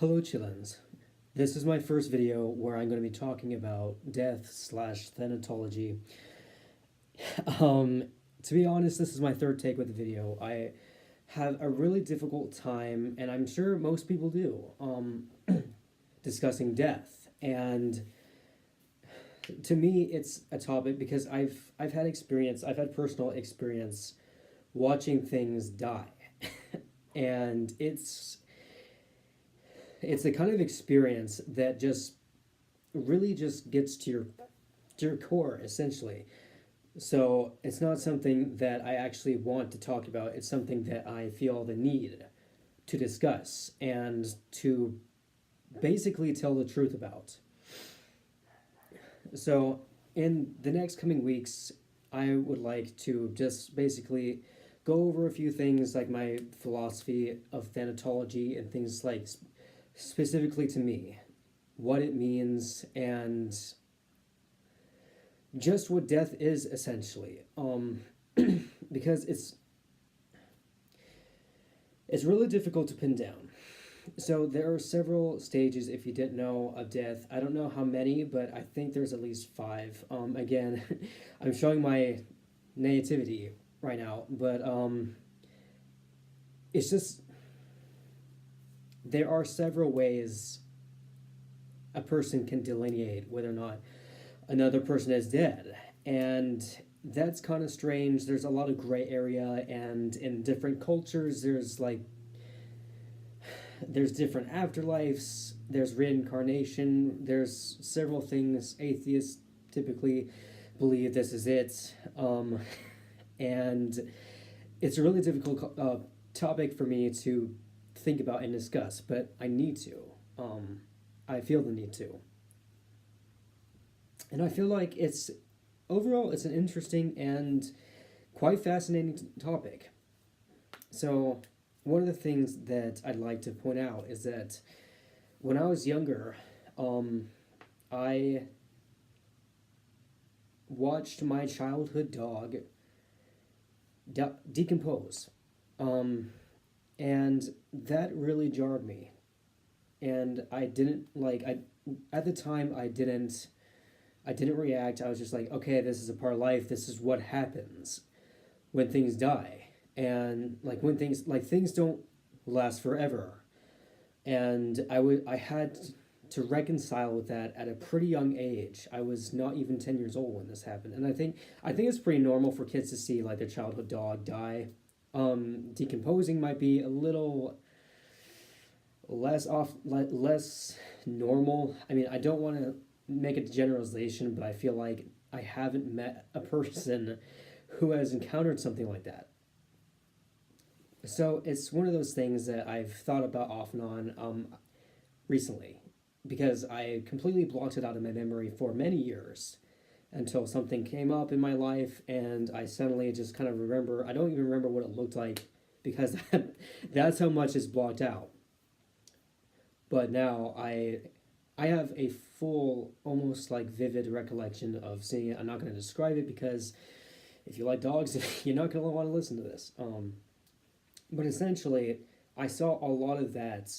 Hello, Chillens. This is my first video where I'm going to be talking about death/thanatology. Um, to be honest, this is my third take with the video. I have a really difficult time, and I'm sure most people do, discussing death. And to me, it's a topic because I've had experience, I've had personal experience watching things die, and it's the kind of experience that just really just gets to your core essentially. So it's not something that I actually want to talk about. It's something that I feel the need to discuss and to basically tell the truth about. So in the next coming weeks, I would like to just basically go over a few things like my philosophy of thanatology and things like specifically to me, what it means, and just what death is essentially. Because it's really difficult to pin down. So there are several stages, if you didn't know, of death. I don't know how many, but I think there's at least five. Again, I'm showing my nativity right now, but it's just there are several ways a person can delineate whether or not another person is dead. And that's kind of strange. There's a lot of gray area, and in different cultures, there's different afterlives, there's reincarnation, there's several things. Atheists typically believe this is it. And it's a really difficult topic for me to think about and discuss, but I need to. I feel the need to. And I feel like overall, it's an interesting and quite fascinating topic. So, one of the things that I'd like to point out is that when I was younger, I watched my childhood dog decompose. And that really jarred me. And I didn't like I at the time I didn't react. I was just like, okay, this is a part of life. This is what happens when things die. And like when things don't last forever. And I had to reconcile with that at a pretty young age. I was not even 10 years old when this happened. And I think it's pretty normal for kids to see like their childhood dog die. Decomposing might be a little less normal. I mean, I don't want to make a generalization, but I feel like I haven't met a person who has encountered something like that. So it's one of those things that I've thought about off and on recently, because I completely blocked it out of my memory for many years until something came up in my life, and I suddenly just kind of remember. I don't even remember what it looked like because that's how much is blocked out. But now I have a full, almost like vivid recollection of seeing it. I'm not going to describe it because if you like dogs, you're not going to want to listen to this. But essentially, I saw a lot of that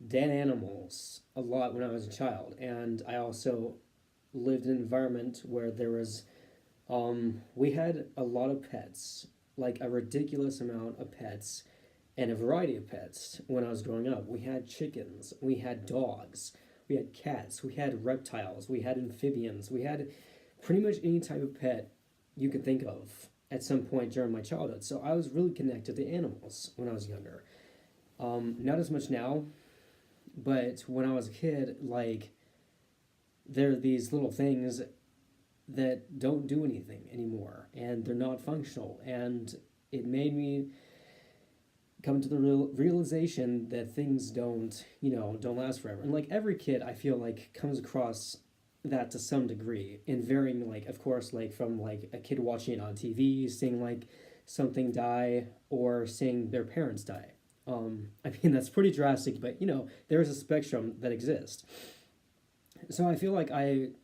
dead animals a lot when I was a child, and I also lived in an environment where we had a lot of pets, like a ridiculous amount of pets, and a variety of pets when I was growing up. We had chickens, we had dogs, we had cats, we had reptiles, we had amphibians, we had pretty much any type of pet you could think of at some point during my childhood. So I was really connected to animals when I was younger. Not as much now, but when I was a kid, like, there are these little things that don't do anything anymore, and they're not functional. And it made me come to the realization that things don't last forever. And like every kid, I feel like comes across that to some degree in varying, like, of course, like from like a kid watching it on TV, seeing like something die, or seeing their parents die. I mean, that's pretty drastic, but there is a spectrum that exists. So I feel like I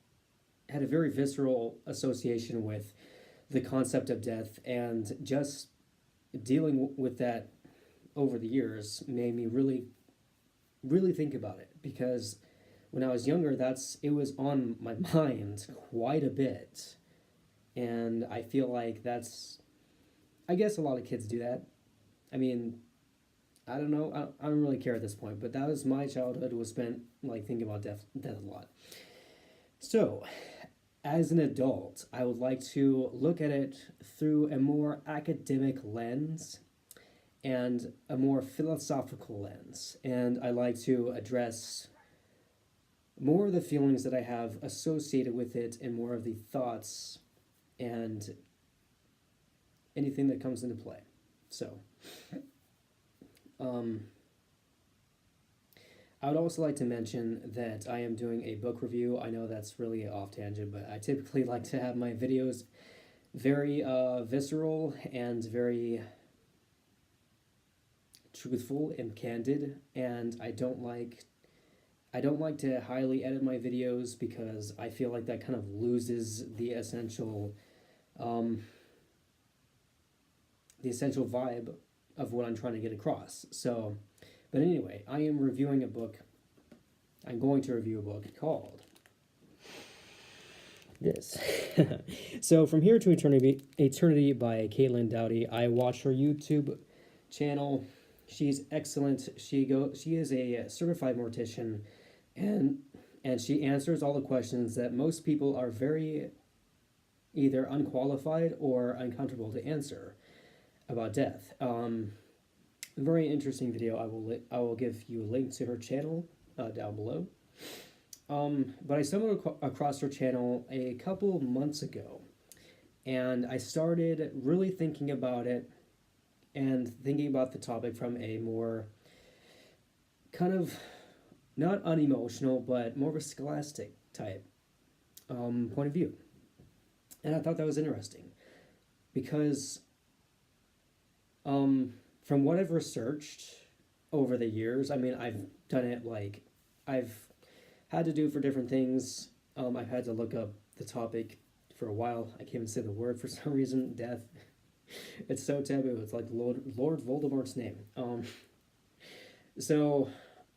had a very visceral association with the concept of death, and just dealing with that over the years made me really really think about it, because when I was younger, it was on my mind quite a bit, and I feel like I guess a lot of kids do that. I mean, I don't know. I don't really care at this point, but that was my childhood, was spent like thinking about death a lot. So, as an adult, I would like to look at it through a more academic lens and a more philosophical lens. And I like to address more of the feelings that I have associated with it, and more of the thoughts and anything that comes into play. So, um, I would also like to mention that I am doing a book review. I know that's really off tangent, but I typically like to have my videos very visceral and very truthful and candid, and I don't like to highly edit my videos, because I feel like that kind of loses um, the essential vibe of what I'm trying to get across. So, but anyway, I am reviewing a book. I'm going to review a book called this. So, From Here to Eternity by Caitlin Doughty. I watch her YouTube channel. She's excellent. She is a certified mortician, and she answers all the questions that most people are very either unqualified or uncomfortable to answer about death. Very interesting video. I will give you a link to her channel down below. But I stumbled across her channel a couple months ago, and I started really thinking about it, and thinking about the topic from a more kind of not unemotional, but more of a scholastic type point of view. And I thought that was interesting, because from what I've researched over the years, I mean, I've done it like I've had to do for different things. I've had to look up the topic for a while. I can't even say the word for some reason. Death. It's so taboo. It's like Lord Voldemort's name. So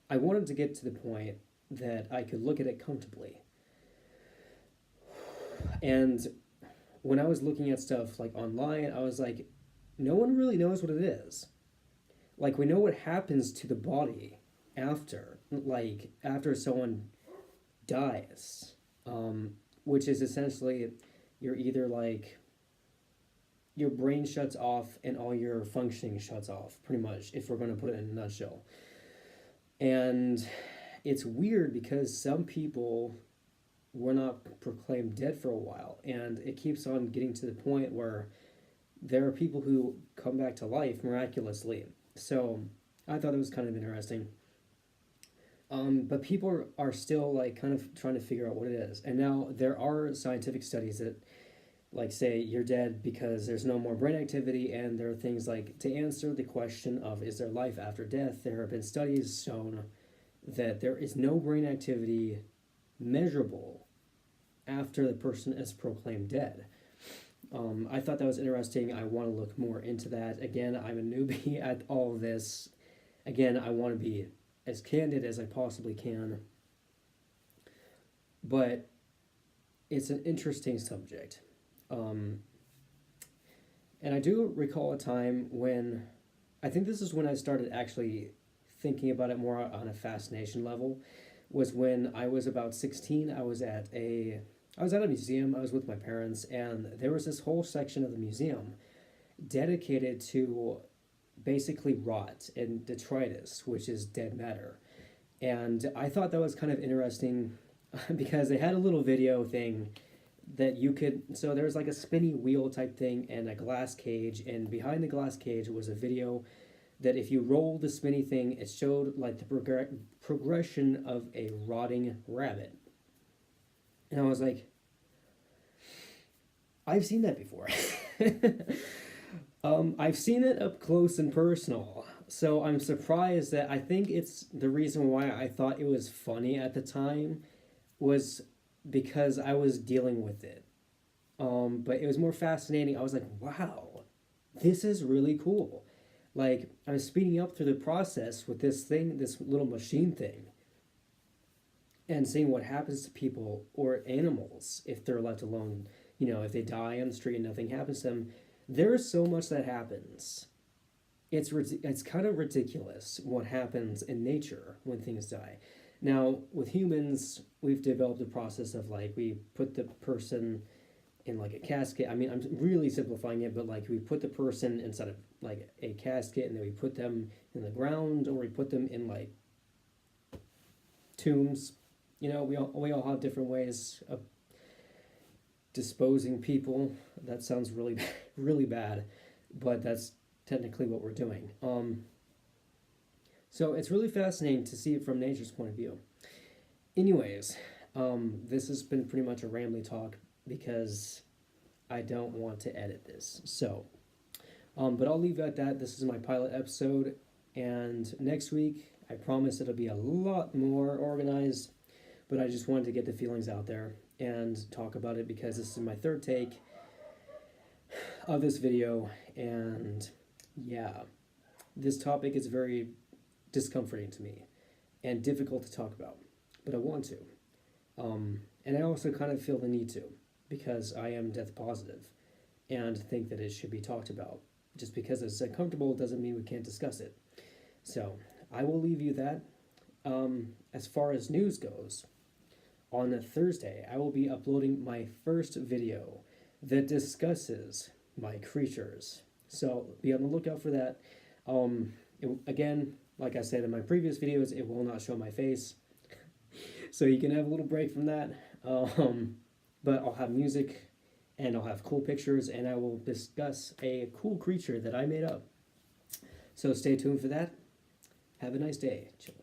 I wanted to get to the point that I could look at it comfortably. And when I was looking at stuff like online, I was like, no one really knows what it is. Like, we know what happens to the body after someone dies, which is essentially you're either like your brain shuts off and all your functioning shuts off, pretty much, if we're going to put it in a nutshell. And it's weird, because some people were not proclaimed dead for a while, and it keeps on getting to the point where there are people who come back to life miraculously. So I thought it was kind of interesting. But people are still like kind of trying to figure out what it is. And now there are scientific studies that like say you're dead because there's no more brain activity, and there are things like, to answer the question of is there life after death, there have been studies shown that there is no brain activity measurable after the person is proclaimed dead. I thought that was interesting. I want to look more into that. Again, I'm a newbie at all of this. Again, I want to be as candid as I possibly can. But it's an interesting subject. And I do recall a time when, I think this is when I started actually thinking about it more on a fascination level, was when I was about 16. I was at a museum. I was with my parents, and there was this whole section of the museum dedicated to basically rot and detritus, which is dead matter. And I thought that was kind of interesting because they had a little video thing that you could, so there was like a spinny wheel type thing and a glass cage, and behind the glass cage was a video that if you rolled the spinny thing, it showed like the progression of a rotting rabbit. And I was like, I've seen that before. I've seen it up close and personal. So I'm surprised that, I think it's the reason why I thought it was funny at the time was because I was dealing with it. But it was more fascinating. I was like, wow, this is really cool. Like, I'm speeding up through the process with this thing, this little machine thing, and seeing what happens to people or animals if they're left alone. You know, if they die on the street and nothing happens to them. There's so much that happens. It's kind of ridiculous what happens in nature when things die. Now, with humans, we've developed a process of like we put the person in like a casket. I mean, I'm really simplifying it, but like we put the person inside of like a casket and then we put them in the ground or we put them in like tombs. You know, we all have different ways of disposing people. That sounds really really bad, but that's technically what we're doing. So it's really fascinating to see it from nature's point of view. Anyways, this has been pretty much a rambly talk because I don't want to edit this. So, but I'll leave it at that. This is my pilot episode, and next week I promise it'll be a lot more organized. But I just wanted to get the feelings out there and talk about it because this is my third take of this video, and yeah, this topic is very discomforting to me and difficult to talk about, but I want to. And I also kind of feel the need to because I am death positive and think that it should be talked about. Just because it's uncomfortable doesn't mean we can't discuss it. So I will leave you that. As far as news goes, on a Thursday, I will be uploading my first video that discusses my creatures. So be on the lookout for that. Again, like I said in my previous videos, it will not show my face. So you can have a little break from that. But I'll have music and I'll have cool pictures and I will discuss a cool creature that I made up. So stay tuned for that. Have a nice day. Chill.